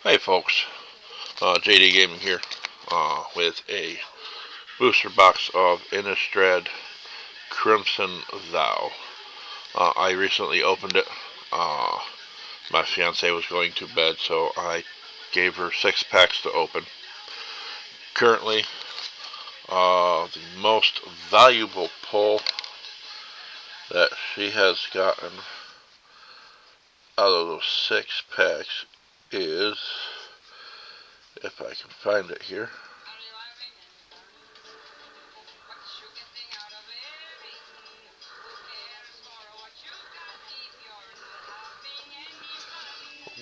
Hey folks, JD Gaming here with a booster box of Innistrad Crimson Vow. I recently opened it. My fiance was going to bed, so I gave her 6 packs to open. Currently, the most valuable pull that she has gotten out of those 6 packs is, if I can find it here,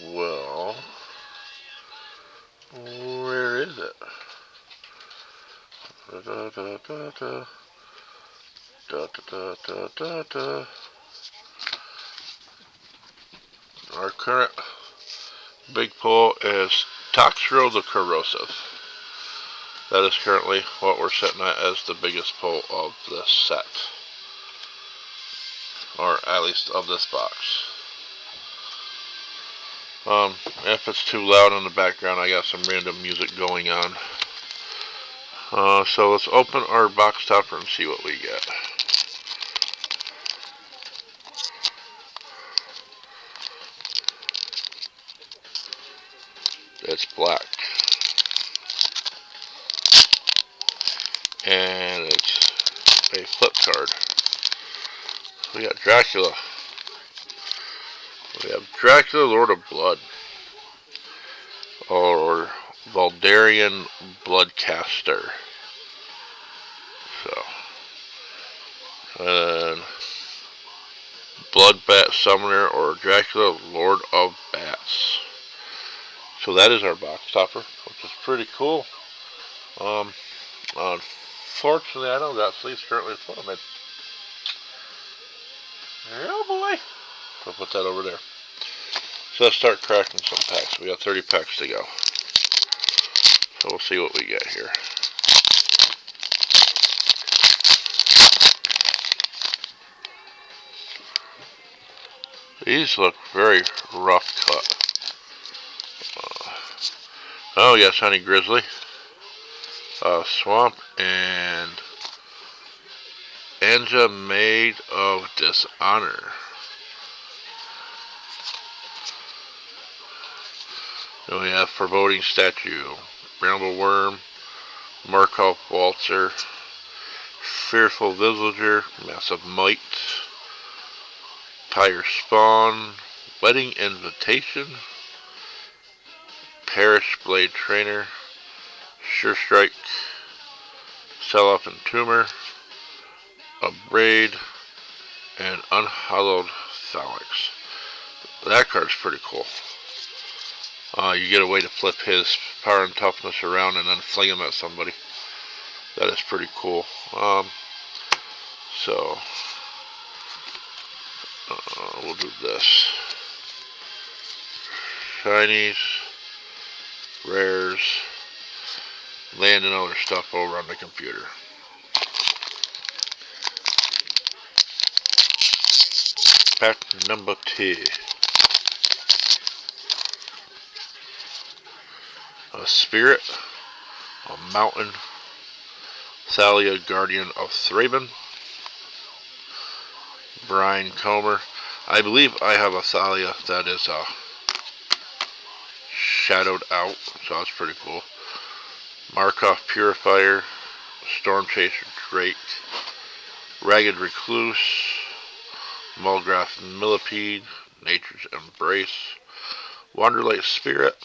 well, where is it? Da, da, da, da, da. Da, da, da, da, da. Our current big pull is Toxtro the Corrosive. That is currently what we're sitting at as the biggest pull of this set. Or at least of this box. If it's too loud in the background, I got some random music going on. So let's open our box topper and see what we get. It's black. And it's a flip card. We got Dracula. We have Dracula, Lord of Blood. Or Valdarian Bloodcaster. So, and Bloodbat Summoner or Dracula, Lord of Bats. So that is our box topper, which is pretty cool. Unfortunately, I don't got sleeves currently to put them in. Oh boy. So I'll put that over there. So let's start cracking some packs. We got 30 packs to go. So we'll see what we get here. These look very rough cut. Oh yes, Honey Grizzly. Swamp and Anja, Maid of Dishonor. Then we have Foreboding Statue, Bramble Worm, Markov Waltzer, Fearful Villager, Massive Might, Pyre Spawn, Wedding Invitation, Parish Blade Trainer, Sure Strike, Sell-Off Entomber, Abrade, and Unhallowed Phalanx. That card's pretty cool. You get a way to flip his power and toughness around and then fling him at somebody. That is pretty cool. So we'll do this. Shinies, rares, land and other stuff over on the computer. Pack number 2. A Spirit, a Mountain, Thalia, Guardian of Thraben, Brian Comer. I believe I have a Thalia that is shadowed out, so that's pretty cool. Markov Purifier, Storm Chaser Drake, Ragged Recluse, Mulgrath Millipede, Nature's Embrace, Wanderlight Spirit,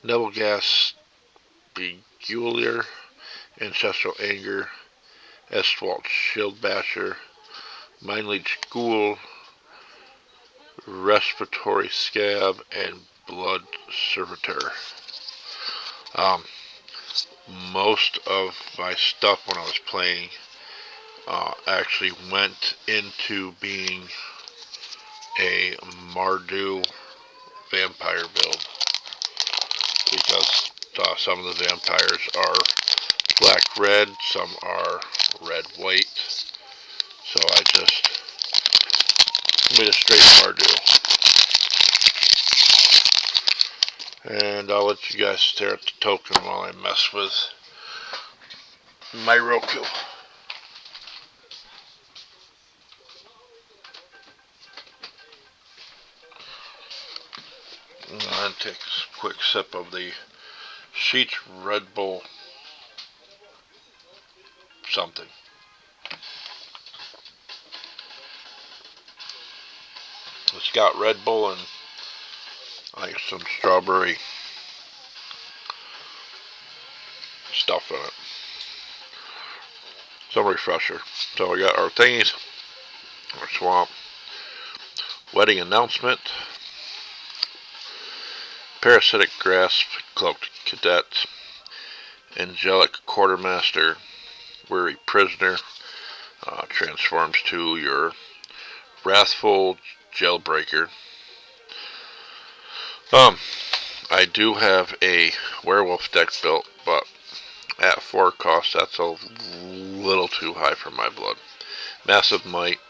Nebelgas Beguilier, Ancestral Anger, Estwalt Shieldbasher, Mindleech Ghoul, Respiratory Scab, and Blood Servitor. Most of my stuff when I was playing actually went into being a Mardu vampire build because some of the vampires are black-red, some are red-white, so I just made a straight Mardu. And I'll let you guys stare at the token while I mess with my Roku. And I'll take a quick sip of the Sheetz Red Bull something. It's got Red Bull and like some strawberry stuff in it. Some refresher. So we got our thingies, our swamp, wedding announcement, parasitic grasp, cloaked cadet, angelic quartermaster, weary prisoner, transforms to your wrathful jailbreaker. I do have a werewolf deck built, but at 4 costs, that's a little too high for my blood. Massive Might,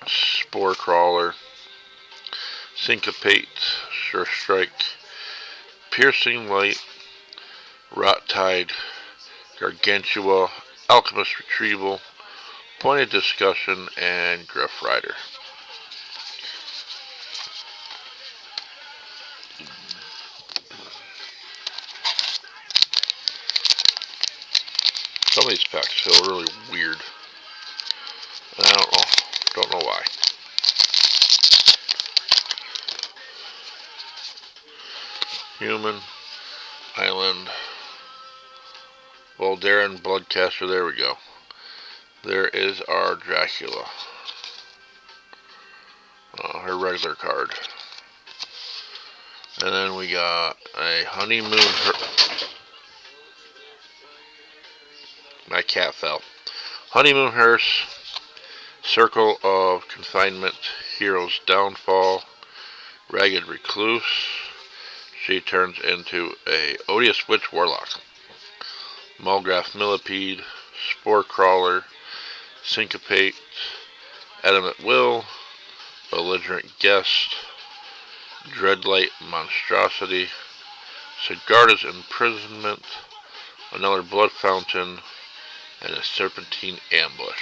Spore Crawler, Syncopate, Sure Strike, Piercing Light, Rot Tide, Gargantua, Alchemist Retrieval, Pointed Discussion, and Griff Rider. Some of these packs feel really weird, and I don't know why. Human, Island, Voldaren, Bloodcaster, there we go. There is our Dracula. Her regular card. And then we got a Honeymoon. My cat fell. Honeymoon Hearse, Circle of Confinement, Hero's Downfall, Ragged Recluse. She turns into a Odious Witch Warlock. Mulgraf Millipede, Spore Crawler, Syncopate, Adamant Will, Belligerent Guest, Dreadlight Monstrosity, Sigarda's Imprisonment, another Blood Fountain, and a Serpentine Ambush.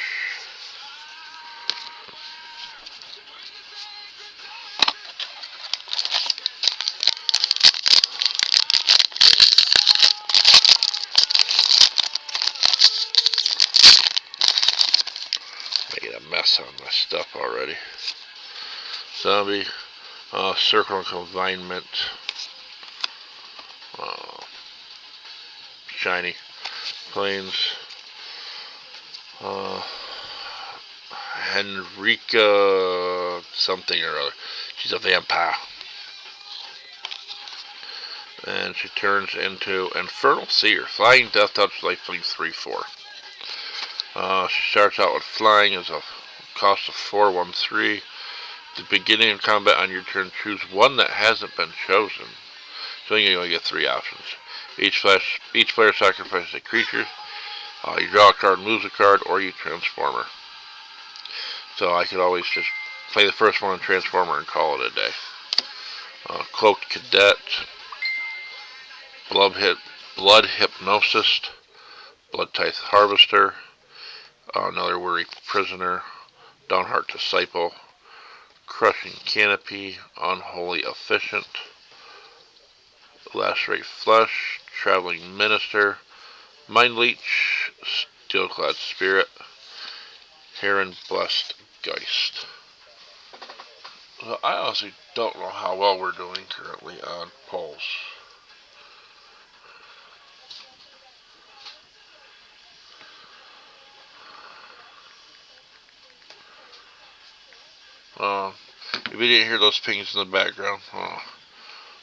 Making a mess on my stuff already. Zombie, Circle of Confinement, Shiny, Plains, Henrika something or other. She's a vampire. And she turns into Infernal Seer, Flying Death Touch, Lifelink 3/4. She starts out with Flying as a cost of 4/1/3. At the beginning of combat on your turn, choose one that hasn't been chosen. So you only get 3 options. Each player sacrifices a creature. You draw a card, lose a card, or you transform her. So I could always just play the first one and transform her and call it a day. Cloaked Cadet, Blood Hypnosist, Blood Tithe Harvester, another Weary Prisoner, Downheart Disciple, Crushing Canopy, Unholy Efficient, Lacerate Flesh, Traveling Minister, Mind Leech, Steelclad Spirit, Heron Blessed Geist. I honestly don't know how well we're doing currently on polls. If you didn't hear those pings in the background,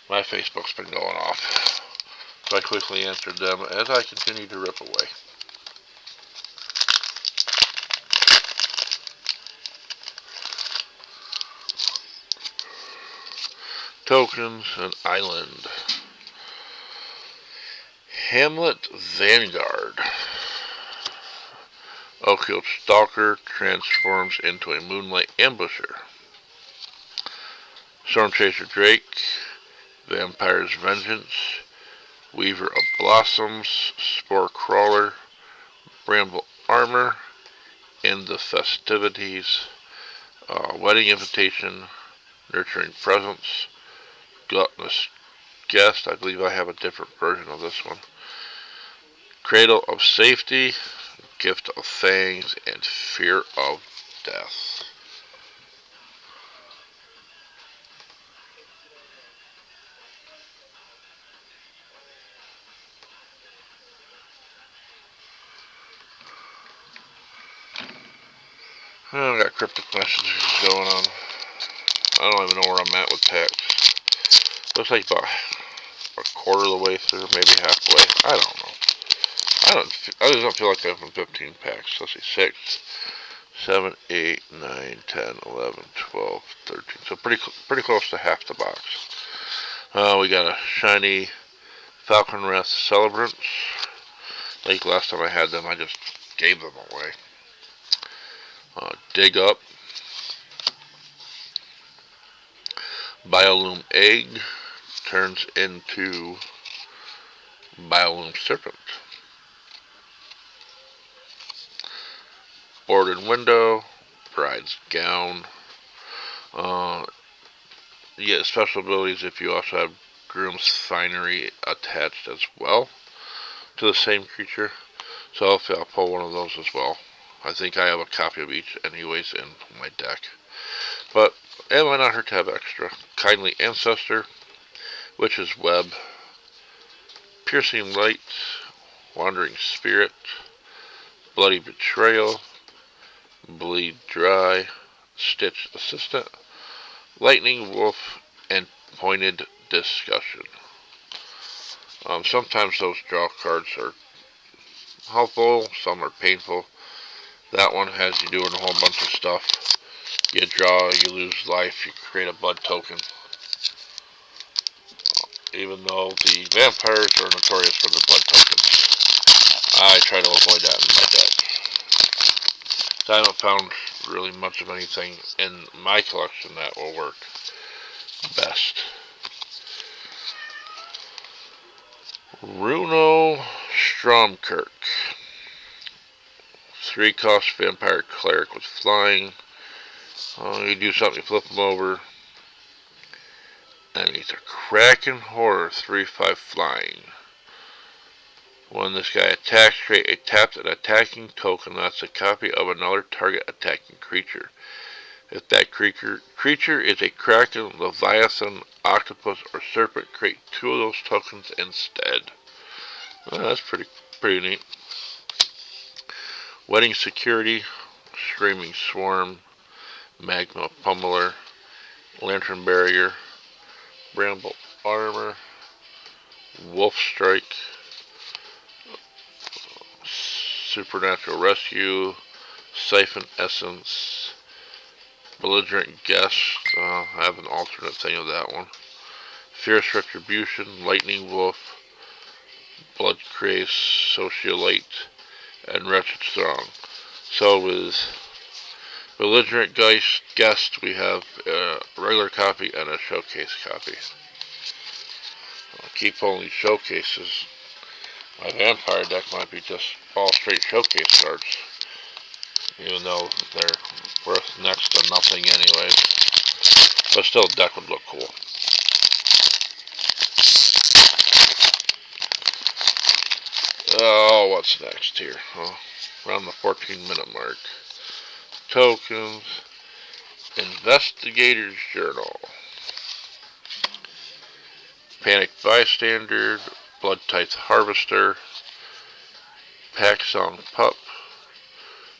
my Facebook's been going off. So I quickly answered them as I continue to rip away. Tokens and Island. Hamlet Vanguard. Oakfield Stalker transforms into a Moonlight Ambusher. Stormchaser Drake, Vampire's Vengeance, Weaver of Blossoms, Spore Crawler, Bramble Armor, In the Festivities, Wedding Invitation, Nurturing Presence, Gluttonous Guest. I believe I have a different version of this one. Cradle of Safety, Gift of Fangs, and Fear of Death. I got cryptic messages going on. I don't even know where I'm at with packs. Looks like about a quarter of the way through, maybe halfway. I don't know. I just don't feel like I opened 15 packs. Let's see, 6, 7, 8, 9, 10, 11, 12, 13. So pretty close to half the box. We got a shiny Falcon Wrath Celebrants. Like last time I had them, I just gave them away. Dig Up, Biolume Egg turns into Biolume Serpent. Boarded Window, Bride's Gown. You get special abilities if you also have Groom's Finery attached as well to the same creature. So hopefully I'll pull one of those as well. I think I have a copy of each anyways in my deck. But it might not hurt to have extra. Kindly Ancestor, Witch's Web, Piercing Light, Wandering Spirit, Bloody Betrayal, Bleed Dry, Stitch Assistant, Lightning Wolf, and Pointed Discussion. Sometimes those draw cards are helpful, some are painful. That one has you doing a whole bunch of stuff. You draw, you lose life, you create a blood token. Even though the vampires are notorious for the blood tokens, I try to avoid that in my deck. I haven't found really much of anything in my collection that will work best. Runo Stromkirk. 3-cost Vampire Cleric with Flying. You do something, you flip them over. And he's a Kraken Horror 3/5 Flying. When this guy attacks, create a tapped and attacking token that's a copy of another target attacking creature. If that creature is a Kraken, Leviathan, Octopus, or Serpent, create 2 of those tokens instead. Well, that's pretty neat. Wedding Security, Screaming Swarm, Magma Pummeler, Lantern Barrier, Bramble Armor, Wolf Strike, Supernatural Rescue, Siphon Essence, Belligerent Guest. I have an alternate thing of that one. Fierce Retribution, Lightning Wolf, Blood Craze, Socialite, and Wretched Throng. So with Belligerent Guest, we have a regular copy and a showcase copy. I'll keep pulling showcases. My vampire deck might be just all straight showcase cards, even though they're worth next to nothing anyways. But still, the deck would look cool. Oh, what's next here? Oh, around the 14-minute mark. Tokens. Investigator's Journal. Panic Bystander. Blood Tithe Harvester. Pack Song Pup.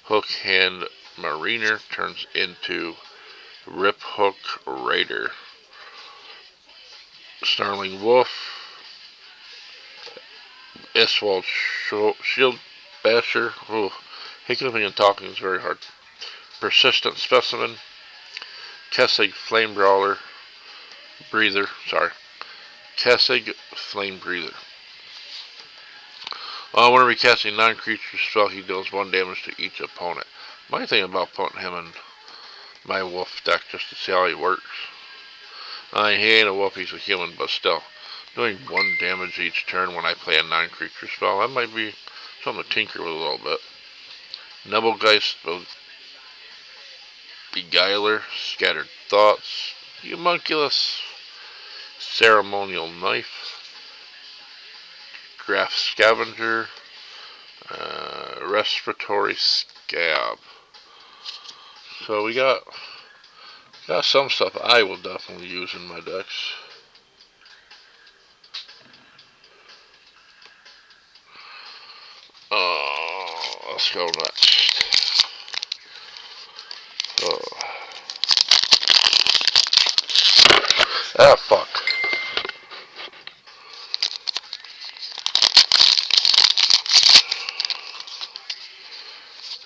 Hook Hand Mariner turns into Rip Hook Raider. Snarling Wolf. Iswald Shield Basher. Ooh, hiccuping and talking is very hard. Persistent Specimen. Kessig Flame Brawler. Breather. Kessig Flame Breather. Whenever he casts a non-creature spell, he deals 1 damage to each opponent. My thing about putting him in my wolf deck just to see how he works. He ain't a wolf, he's a human, but still. Doing 1 damage each turn when I play a non-creature spell, that might be something to tinker with a little bit. Nebelgeist, Beguiler, Scattered Thoughts, Homunculus, Ceremonial Knife, Graph Scavenger, Respiratory Scab. So we got some stuff I will definitely use in my decks. Let's go next. Fuck.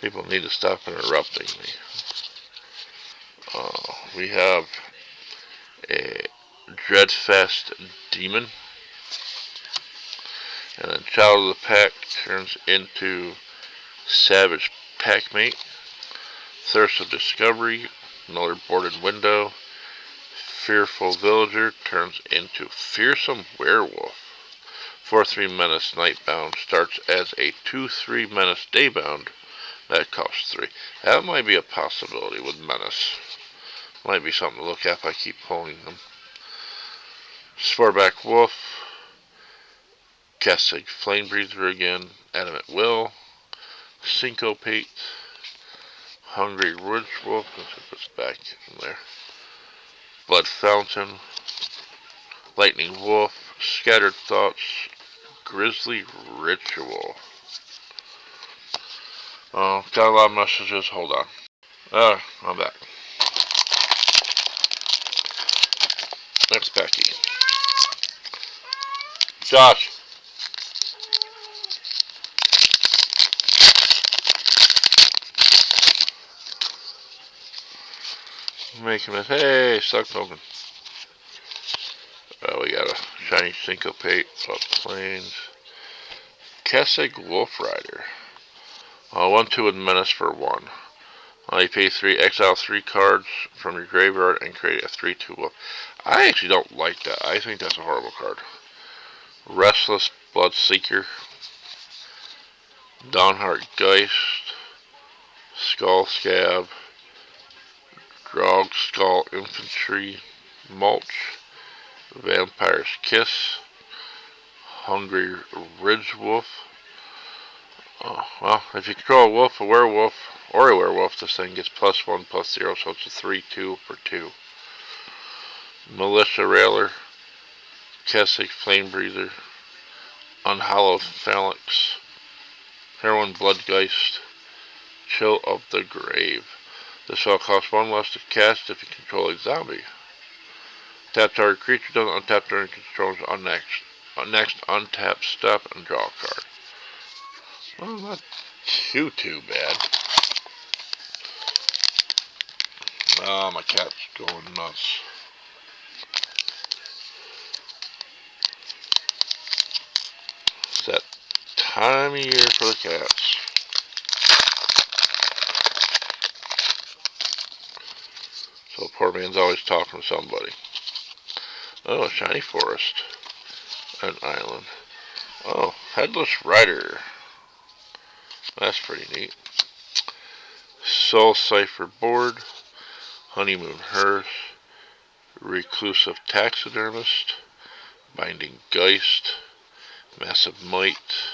People need to stop interrupting me. We have a Dreadfast Demon. And then Child of the Pack turns into Savage Packmate. Thirst of Discovery, another boarded window. Fearful Villager turns into Fearsome Werewolf. 4/3 Menace Nightbound starts as a 2/3 Menace Daybound. That costs 3. That might be a possibility with Menace. Might be something to look at if I keep pulling them. Sporeback Wolf. Kessig Flamebreather again. Adamant Will. Syncopate. Hungry Ridge Wolf. Let's put this back in there. Blood Fountain. Lightning Wolf. Scattered Thoughts. Grisly Ritual. Oh, got a lot of messages. Hold on. I'm back. Next Becky. Josh. Making this. Hey, stuck poking. We got a shiny Syncopate. Plains. Kessig Wolf Rider. 1/2 with Menace for 1. You pay 3, exile 3 cards from your graveyard and create a 3/2 wolf. I actually don't like that. I think that's a horrible card. Restless Bloodseeker. Dawnheart Geist. Skull Scab. Drog Skull Infantry. Mulch. Vampire's Kiss. Hungry Ridge Wolf. Well, if you control a wolf, a werewolf, or a werewolf, this thing gets +1/+0, so it's a 3/2 for 2. Militia Railer, Kessig Flamebreather, Unhallowed Phalanx, Heroin Bloodgeist, Chill of the Grave. This all costs 1 less to cast if you control a zombie. Tap target creature doesn't untap during control on next untap step and draw a card. Well, not too bad. Oh, my cat's going nuts. It's that time of year for the cats. So poor man's always talking to somebody. Oh, a shiny forest. An island. Oh, Headless Rider. That's pretty neat. Soul Cipher Board. Honeymoon Hearth. Reclusive Taxidermist. Binding Geist. Massive Might.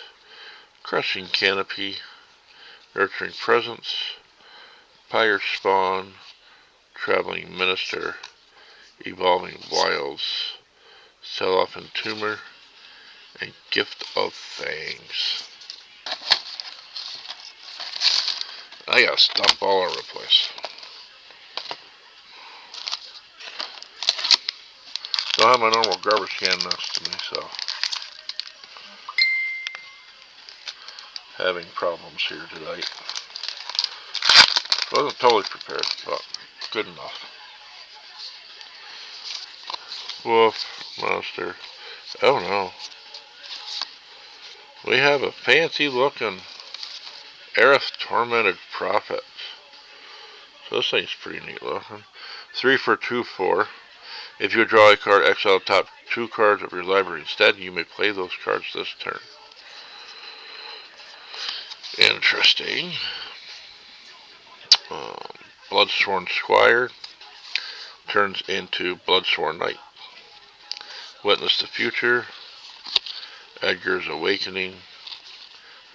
Crushing Canopy. Nurturing Presence. Pyre Spawn. Traveling Minister. Evolving Wilds. Sell-Off Entomber. And Gift of Fangs. I got stuff all over the place. Don't have my normal garbage can next to me, so having problems here tonight. Wasn't totally prepared, but good enough. Wolf, monster. Oh no. We have a fancy looking Aerith Tormented Prophet. So this thing's pretty neat looking. 3 for 2/4. If you draw a card, exile the top 2 cards of your library instead. You may play those cards this turn. Interesting. Bloodsworn Squire turns into Bloodsworn Knight. Witness the Future. Edgar's Awakening.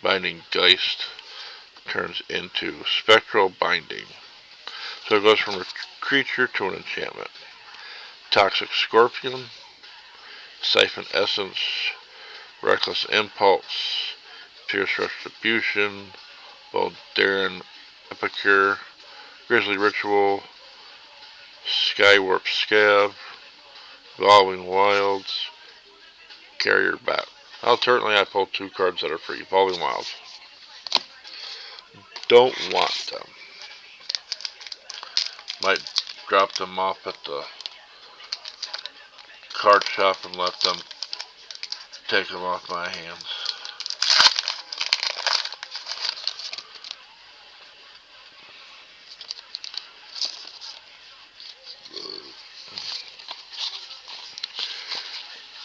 Binding Geist turns into Spectral Binding. So it goes from a creature to an enchantment. Toxic Scorpion. Siphon Essence. Reckless Impulse. Fierce Retribution. Voldaren Epicure. Grizzly Ritual. Skywarp Scab. Evolving Wilds. Carrier Bat. Alternately, I pulled 2 cards that are free. Evolving Wilds. Don't want them. Might drop them off at the card shop and let them take them off my hands.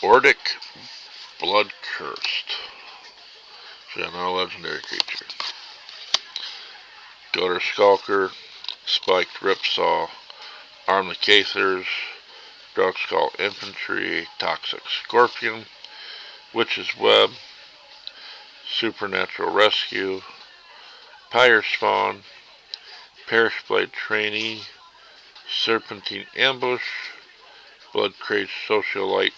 Ordic Bloodcursed. So yeah, not a legendary creature. Goater Skulker, Spiked Ripsaw, Arm the Cathers, Darkskull Infantry, Toxic Scorpion, Witch's Web, Supernatural Rescue, Pyre Spawn, Perishblade Trainee, Serpentine Ambush, Bloodcrage Socialite,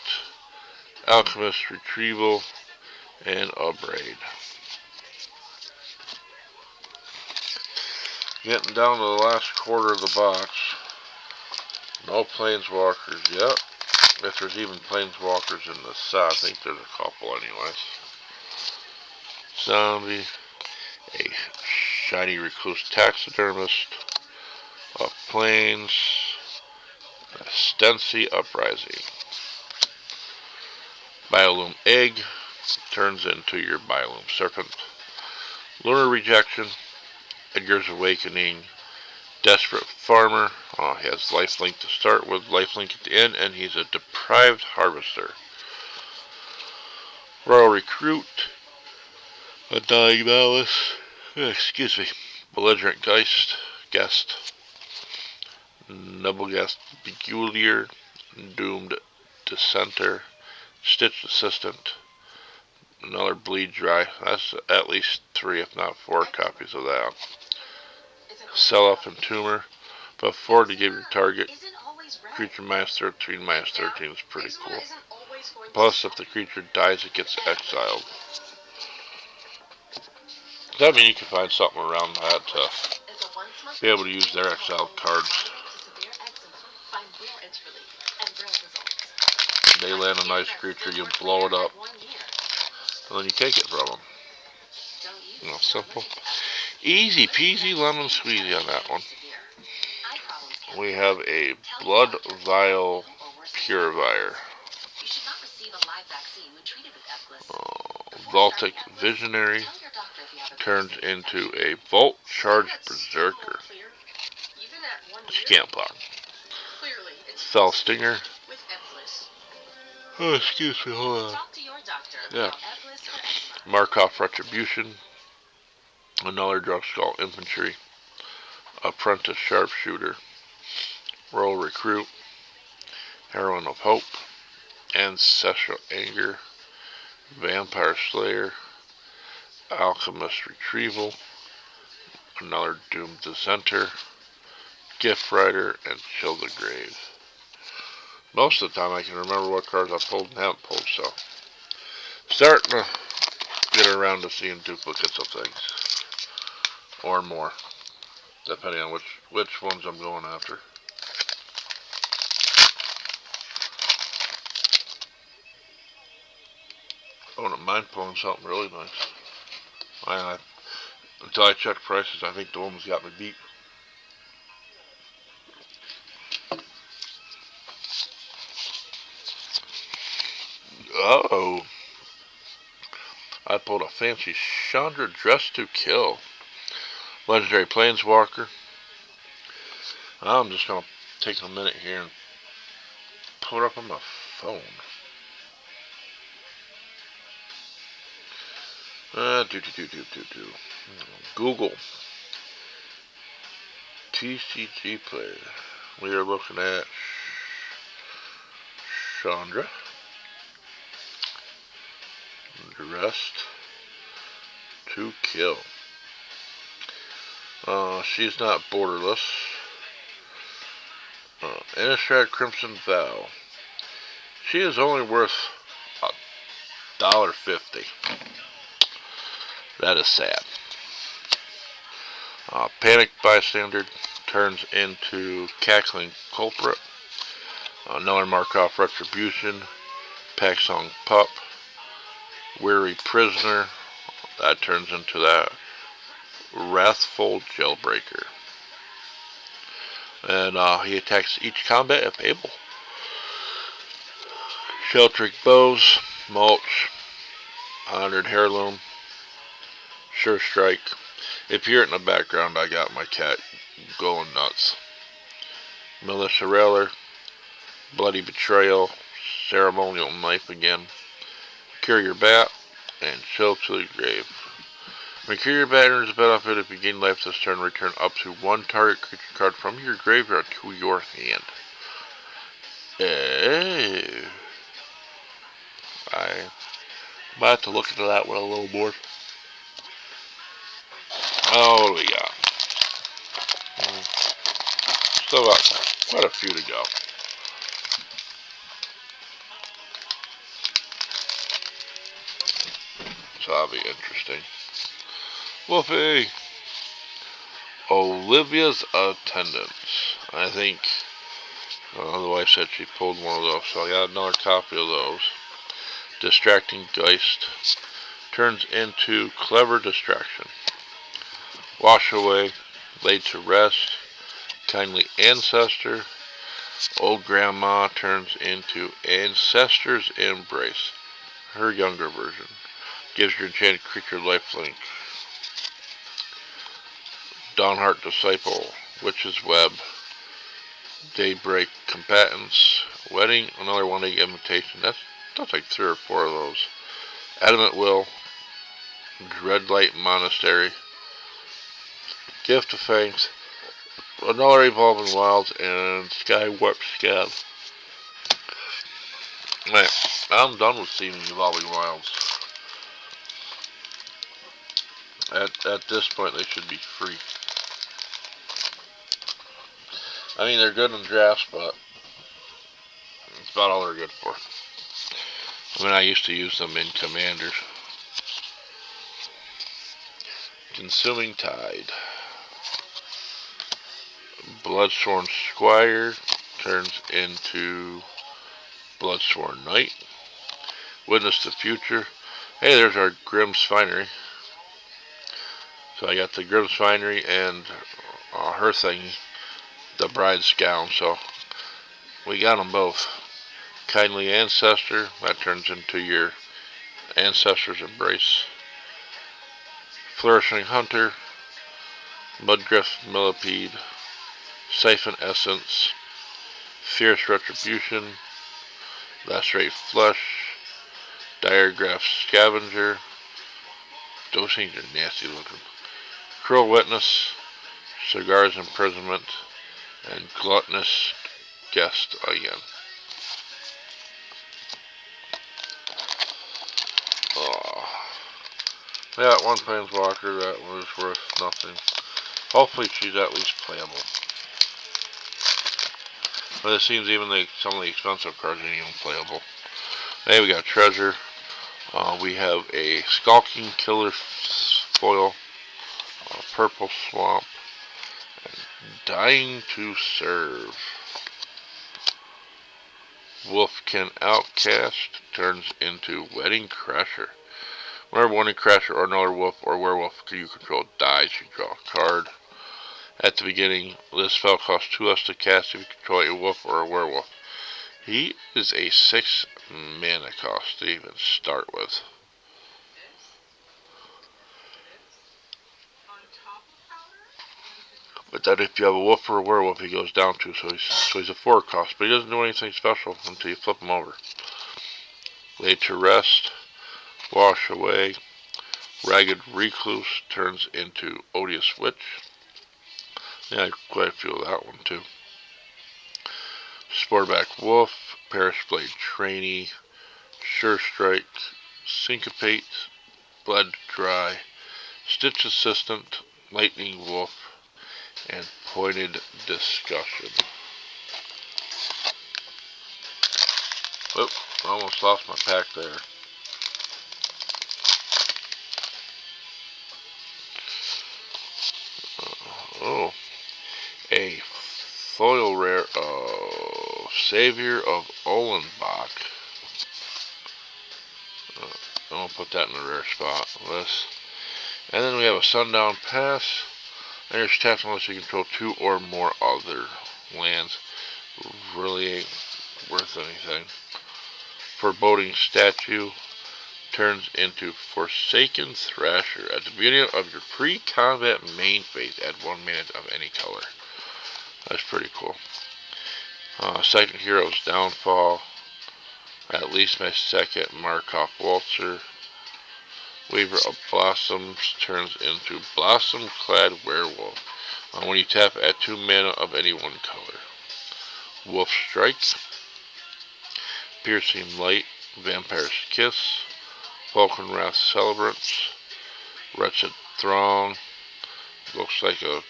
Alchemist Retrieval, and Upbraid. Getting down to the last quarter of the box. No Planeswalkers yet. If there's even Planeswalkers in the set, I think there's a couple anyways. Zombie, a Shiny Recluse Taxidermist, a Plains, a Stency Uprising. Biolume Egg turns into your Biolume Serpent. Lunar Rejection, Edgar's Awakening, Desperate Farmer. He has lifelink to start with, lifelink at the end, and he's a Deprived Harvester. Royal Recruit, a Dying Malice, excuse me, Belligerent Guest, Nubelgast Peculiar, Doomed Dissenter, Stitched Assistant, another Bleed Dry. That's at least 3, if not 4 copies of that. Sell-Off Entomber. Put 4 to give your target creature -13, -13 is pretty cool. Plus, if the creature dies, it gets exiled. Does that mean you can find something around that to be able to use their exiled cards? They land a nice creature, you blow it up, and then you take it from them. You know, simple. Easy peasy lemon squeezy on that one. We have a Blood Vial Purifier. Voltic Visionary turns into a Volt Charge Berserker. She can't block. Fell Stinger. Oh, excuse me, hold on. Yeah. Markov Retribution. Another Darkskull Infantry. Apprentice Sharpshooter. Royal Recruit. Heroine of Hope. Ancestral Anger. Vampire Slayer. Alchemist Retrieval. Another Doomed Dissenter. Gift Writer, and Chill the Grave. Most of the time I can remember what cards I pulled and haven't pulled, so starting to get around to seeing duplicates of things. Or more. Depending on which ones I'm going after. I wouldn't mind pulling something really nice. Until I check prices, I think the woman's got me beat. Oh, I pulled a fancy Chandra Dressed to Kill. Legendary Planeswalker. I'm just going to take a minute here and pull it up on my phone. Google TCG player. We are looking at Chandra. Dressed to kill. She's not borderless. Innistrad Crimson Vow. She is only worth $1.50. That is sad. Panic Bystander turns into Cackling Culprit. Another Markov Retribution. Packsong Pup. Weary Prisoner. That turns into that Wrathful Jailbreaker. And he attacks each combat if able. Sheltering Bows. Mulch. Honored Heirloom. Sure Strike. If you hear it in the background, I got my cat going nuts. Militia Railer. Bloody Betrayal. Ceremonial Knife again. Courier Bat. And Chill to the Grave. When Courier Bat enters the battlefield, if you gain life this turn, return up to one target creature card from your graveyard to your hand. I might have to look into that one a little more. Oh, what do we got? Still got quite a few to go. So that'll be interesting. Wolfie! Olivia's Attendants. I think the wife said she pulled one of those, so I got another copy of those. Distracting Geist turns into Clever Distraction. Wash Away, Laid to Rest, Kindly Ancestor. Old Grandma turns into Ancestor's Embrace, her younger version. Gives your enchanted creature lifelink. Dawnheart Disciple, Witch's Web, Daybreak Combatants, Wedding, another one-day invitation. That's like 3 or 4 of those. Adamant Will, Dreadlight Monastery, Gift of Fangs, another Evolving Wilds, and Skywarp Scab. Man, I'm done with seeing Evolving Wilds. At this point, they should be free. I mean, they're good in drafts, but that's about all they're good for. I mean, I used to use them in Commanders. Consuming Tide. Bloodsworn Squire turns into Bloodsworn Knight. Witness the Future. Hey, there's our Grimm's Finery. So I got the Grimm's Finery and her thing, the Bride's Gown. So we got them both. Kindly Ancestor, that turns into your Ancestor's Embrace. Flourishing Hunter, Mudgriff Millipede, Siphon Essence, Fierce Retribution, Lacerate Flesh, Diregraph Scavenger. Those things are nasty looking. Cruel Witness, Cigar's Imprisonment, and Gluttonous Guest again. Yeah, one Planeswalker that was worth nothing. Hopefully she's at least playable. But it seems even some of the expensive cards ain't even playable. Hey, we got Treasure. We have a Skulking Killer foil, Purple Swamp, and Dying to Serve. Wolfkin Outcast turns into Wedding Crasher. Whenever one Crasher or another wolf or werewolf you control dies, you draw a card. At the beginning, this spell costs 2 less to cast if you control a wolf or a werewolf. He is a 6 mana cost to even start with. But then if you have a wolf or a werewolf, he goes down 2, so he's a 4 cost. But he doesn't do anything special until you flip him over. Laid to rest, wash away. Ragged Recluse turns into Odious Witch. Yeah, quite a few of that one too. Sporeback Wolf, Parish Blade Trainee, Sure Strike, Syncopate, Blood Dry, Stitch Assistant, Lightning Wolf, and Pointed Discussion. Whoop, I almost lost my pack there. Oh, a foil rare, Savior of Olenbach. I'm going to put that in the rare spot list. And then we have a Sundown Pass. Enters tapped unless you control 2 or more other lands. Really ain't worth anything. Foreboding Statue turns into Forsaken Thrasher. At the beginning of your pre-combat main phase, add 1 mana of any color. That's pretty cool. Second Hero's Downfall. At least my second Markov Waltzer. Weaver of Blossoms turns into Blossom Clad Werewolf. When you tap, add 2 mana of any one color. Wolf Strike. Piercing Light. Vampire's Kiss. Falkenrath Celebrants. Wretched Throng. Looks like a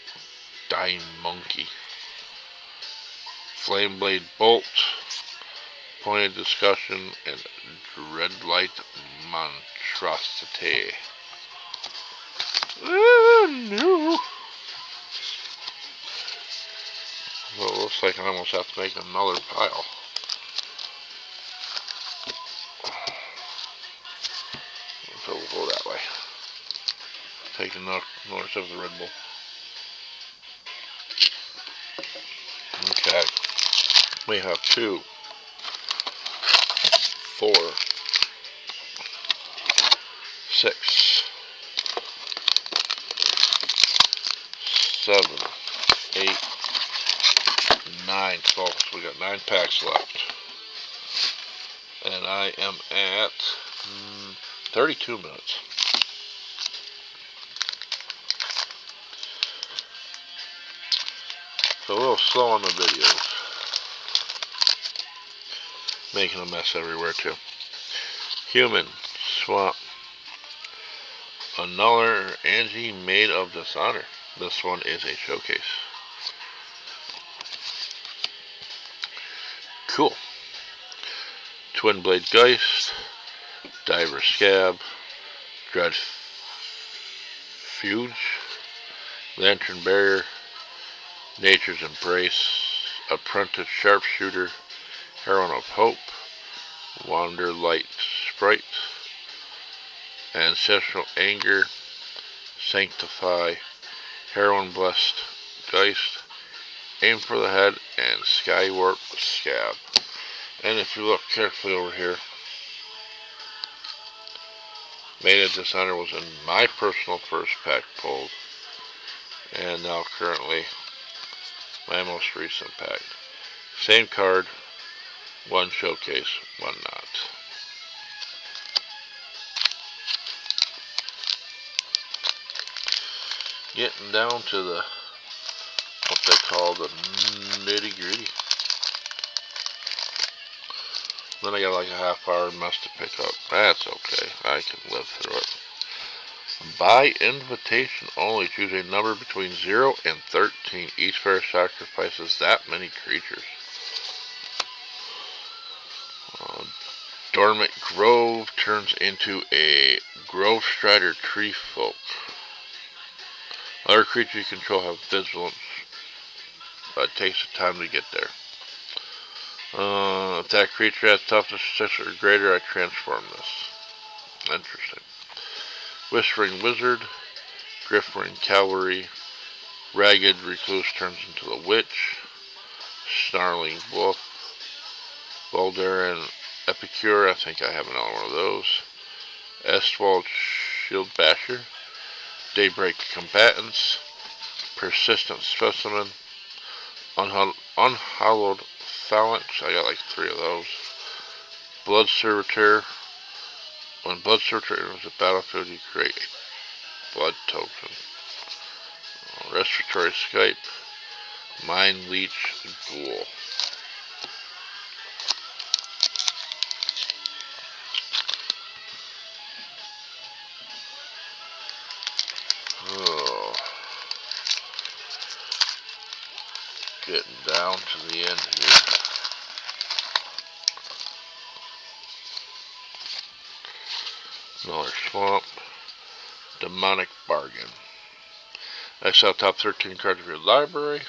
dying monkey. Flameblade Bolt. Pointed Discussion, and Dreadlight Monstrosity. No. Well, it looks like I almost have to make another pile. So we'll go that way. Take another sip of the Red Bull. Okay. We have 2, 4, 6, 7, 8, 9, folks. We got 9 packs left. And I am at 32 minutes. So a little slow on the videos. Making a mess everywhere too. Human Swamp. Another Angie Maid of Dishonor. This one is a showcase. Cool. Twin Blade Geist. Diver Scab. Dread Fuge. Lantern Barrier. Nature's Embrace. Apprentice Sharpshooter. Heroine of Hope. Wanderlight Sprite. Ancestral Anger. Sanctify. Heroine Blessed Geist. Aim for the Head, and Skywarp Scab. And if you look carefully over here, Maid of Dishonor was in my personal first pack pulled, and now currently my most recent pack. Same card, one showcase, one not. Getting down to the what they call the nitty gritty. Then I got like a half-hour mess to pick up. That's okay. I can live through it. By invitation only, choose a number between 0 and 13. Each player sacrifices that many creatures. Dormant Grove turns into a Grove Strider Tree Folk. Other creatures you control have vigilance, but it takes time to get there. If that creature has toughness 6 or greater, I transform this. Interesting. Whispering Wizard, Griffering Cavalry, Ragged Recluse turns into the Witch, Snarling Wolf, Voldaren Epicure, I think I have another one of those, Estwald Shield Basher, Daybreak Combatants, Persistent Specimen, Unhallowed Phalanx, I got like 3 of those. Blood Servitor, when Blood Servitor enters the battlefield, you create a blood token. Respiratory Skype, Mind Leech, Ghoul. Oh, getting down to the end here. Another Swamp. Demonic Bargain. Exile top 13 cards of your library.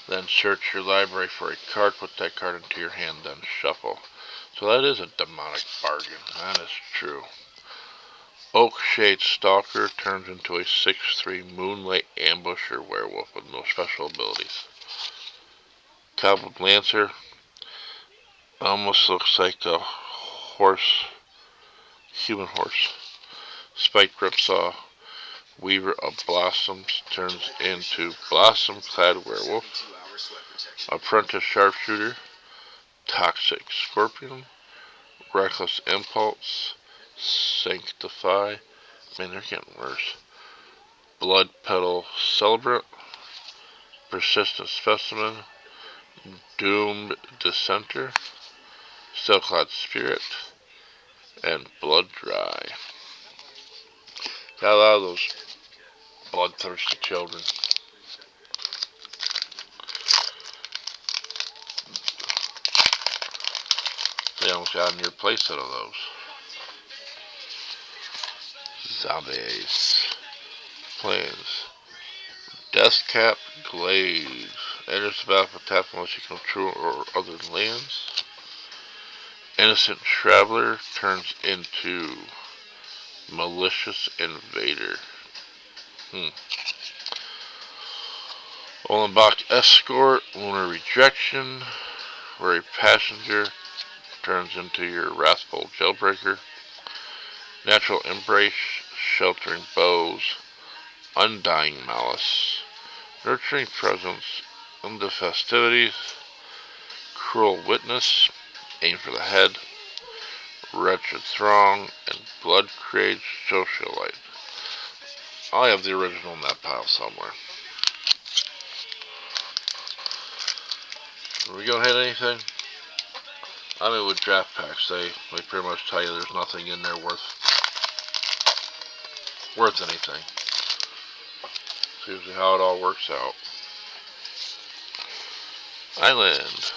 Then search your library for a card, put that card into your hand, then shuffle. So that is a demonic bargain. That is true. Oakshade Stalker turns into a 6/3 Moonlight Ambusher Werewolf with no special abilities. Cobbled Lancer almost looks like a horse, human horse. Spiked Ripsaw, Weaver of Blossoms, turns into Blossom Clad Werewolf. Apprentice Sharpshooter, Toxic Scorpion, Reckless Impulse, Sanctify, man, they're getting worse. Blood Petal Celebrant, Persistent Specimen, Doomed Dissenter, Steelclad Spirit, and Blood Dry. Got a lot of those bloodthirsty children. They almost got a near playset of those. Zombies. Plans. Deathcap Glaive. Enters the battlefield tap unless you control or other lands. Innocent Traveler turns into Malicious Invader. Olenbach Escort, Lunar Rejection, where a passenger turns into your Wrathful Jailbreaker. Natural Embrace, Sheltering Bows, Undying Malice, Nurturing Presence, Into Festivities, Cruel Witness, Aim for the Head, Wretched Throng, and Blood Crage Socialite. I have the original in that pile somewhere. Are we gonna hit anything? I mean, with draft packs, they pretty much tell you there's nothing in there worth anything. It's usually how it all works out. Island.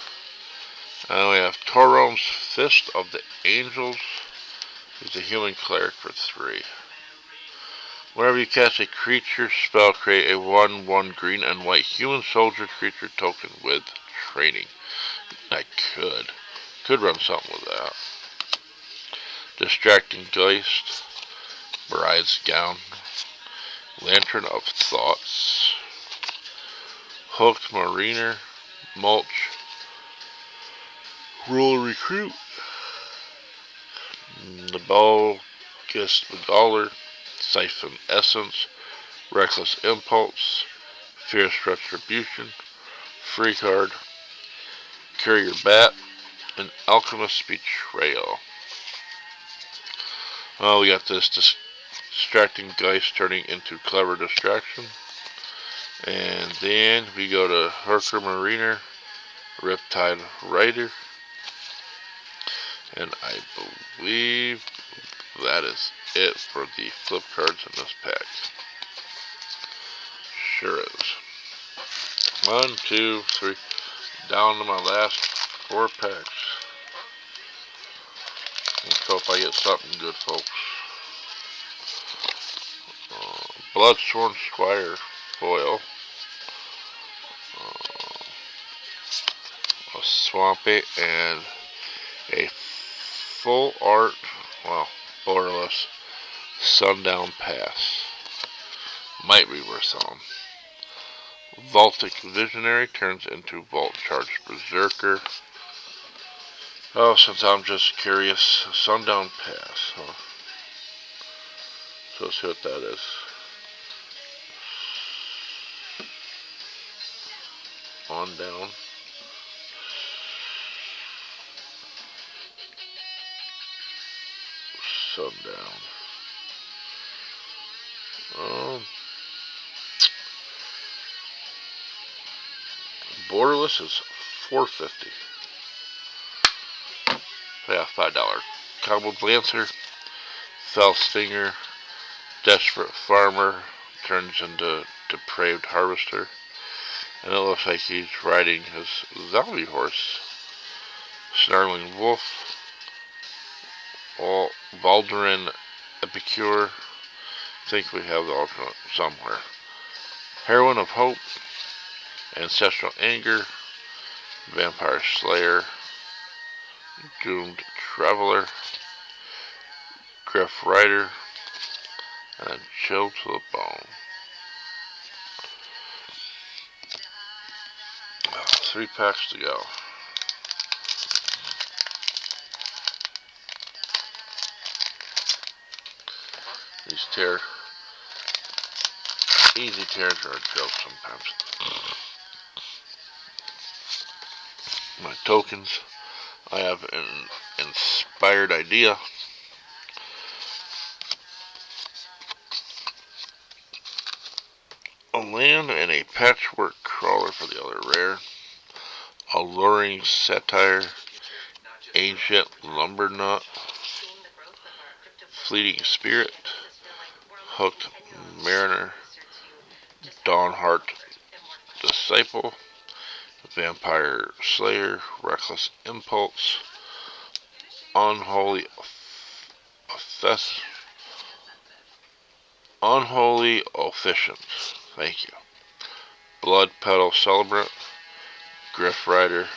We have Torom's Fist of the Angels. He's a human cleric for 3. Whenever you cast a creature spell, create a 1/1 green and white human soldier creature token with training. I could run something with that. Distracting Geist, Bride's Gown, Lantern of Thoughts, Hooked Mariner, Mulch, Rule Recruit, Nabalgus Begaller, Siphon Essence, Reckless Impulse, Fierce Retribution, Free Card, Carrier Bat, and Alchemist's Betrayal. Oh, we got this Distracting Geist turning into Clever Distraction. And then we go to Hooker Mariner, Riptide Rider. And I believe that is it for the flip cards in this pack. Sure is. 1, 2, 3. Down to my last 4 packs. Let's hope I get something good, folks. Bloodsworn Squire Foil. A Swampy and a full art, well, borderless Sundown Pass. Might be worth some. Vaultic Visionary turns into Vault Charge Berserker. Oh, since I'm just curious, Sundown Pass, huh? So let's see what that is. Sundown. Sundown. Borderless is $4.50. Yeah, $5. Cobbled Lancer, Fell Stinger, Desperate Farmer turns into Depraved Harvester, and it looks like he's riding his zombie horse. Snarling Wolf, Valderin Epicure. I think we have the alternate somewhere. Heroine of Hope, Ancestral Anger, Vampire Slayer, Doomed Traveler, Griff Rider, and Chill to the Bone. 3 packs to go. These easy tears are a joke sometimes. My tokens. I have an Inspired Idea. A land and a Patchwork Crawler for the other rare. Alluring Satire. Ancient Lumbernut. Fleeting Spirit. Hooked Mariner. Dawnheart Disciple. Vampire Slayer. Reckless Impulse. Unholy Officiant. Thank you. Blood Petal Celebrant. Griff Rider.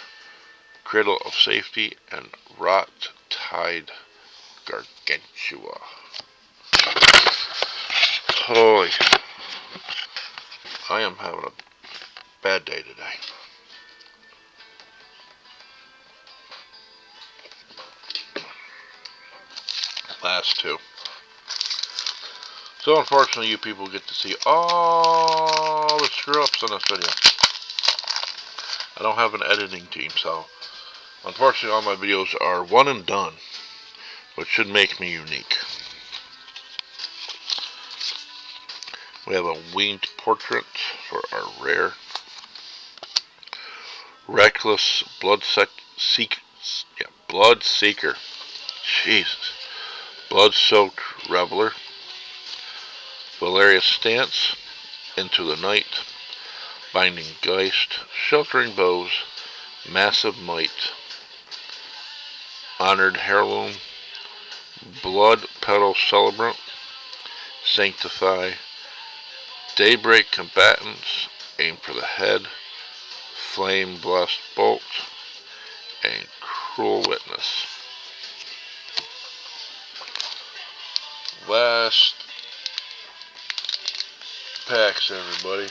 Cradle of Safety, and Rot Tide Gargantua. Holy, I am having a bad day today. Last 2. So unfortunately you people get to see all the screw-ups in this video. I don't have an editing team, so unfortunately all my videos are one and done, which should make me unique. We have a Winged Portrait for our rare. Reckless Bloodseeker. Jesus. Blood-Soaked Reveler. Valeria's Stance. Into the Night. Binding Geist. Sheltering Bows. Massive Might. Honored Heirloom. Blood Petal Celebrant. Sanctify. Daybreak Combatants. Aim for the Head. Flame Blessed Bolt. And Cruel Witness. Last packs, everybody.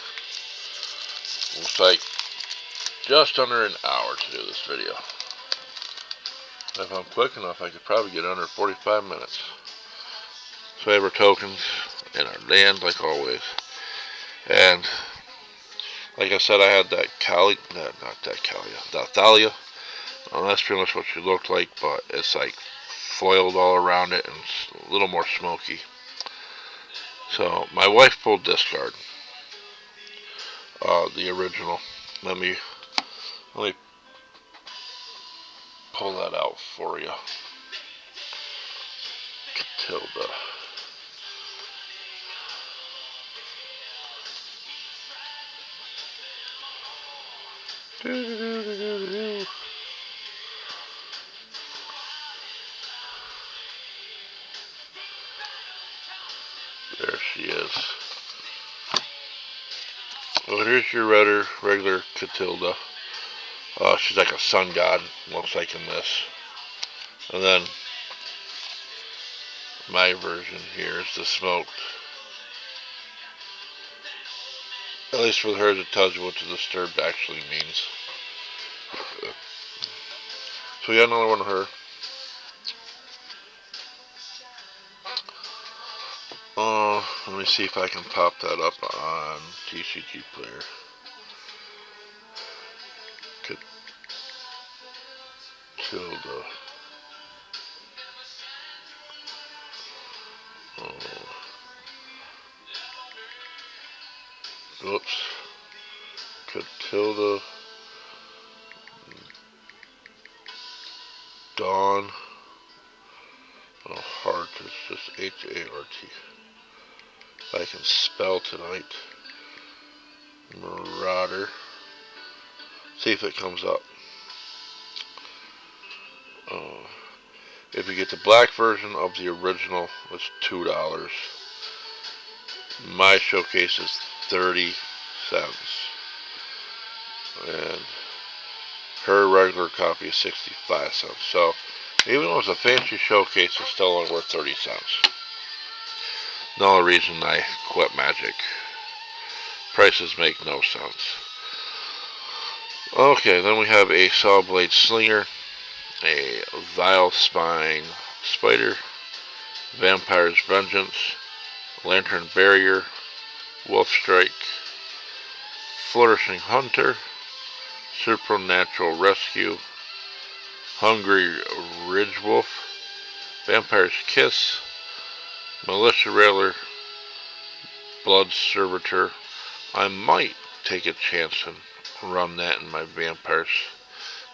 Looks like just under an hour to do this video. If I'm quick enough, I could probably get under 45 minutes. Favor tokens in our land, like always. And like I said, I had that Thalia. That's pretty much what she looked like, but it's like foiled all around it and it's a little more smoky. So my wife pulled this card, the original. Let me pull that out for you. Catilda. There she is. Well, here's your regular Catilda. She's like a sun god, looks like in this. And then my version here is the smoked. At least for hers, it tells you what the disturbed actually means. So we got another one of her. Let me see if I can pop that up on TCG Player. Tilda. Oops. Catilda. Dawn. Oh, Hart is just H-A-R-T. If I can spell tonight. Marauder. See if it comes up. If you get the black version of the original, it's $2. My showcase is 30 cents. And her regular copy is 65 cents. So, even though it's a fancy showcase, it's still only worth 30 cents. No reason I quit Magic. Prices make no sense. Okay, then we have a Saw Blade Slinger, a Vile Spine Spider, Vampire's Vengeance, Lantern Barrier, Wolf Strike, Flourishing Hunter, Supernatural Rescue, Hungry Ridge Wolf, Vampire's Kiss, Militia Railer, Blood Servitor. I might take a chance and run that in my vampires,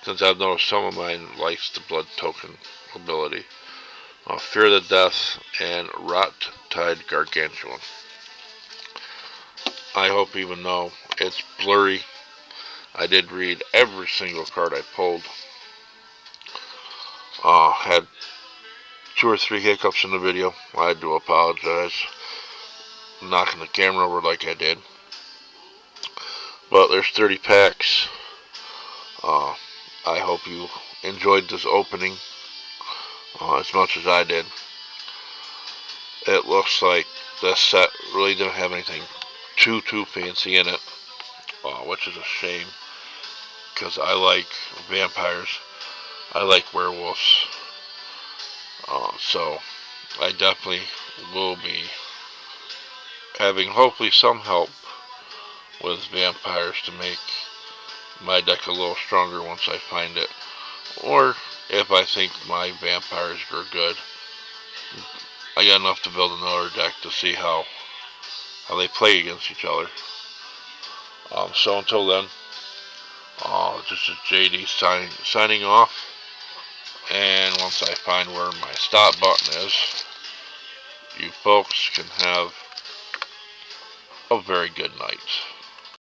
since I've noticed some of mine likes the blood token ability. Fear the Death and Rot Tide Gargantuan. I hope, even though it's blurry, I did read every single card I pulled. Had 2 or 3 hiccups in the video. I do apologize. Knocking the camera over like I did. But there's 30 packs. I hope you enjoyed this opening as much as I did. It looks like this set really didn't have anything too fancy in it, which is a shame, because I like vampires, I like werewolves, so I definitely will be having hopefully some help with vampires to make my deck a little stronger once I find it, or if I think my vampires are good, I got enough to build another deck to see how they play against each other. So until then, this is JD signing off, and once I find where my stop button is, you folks can have a very good night.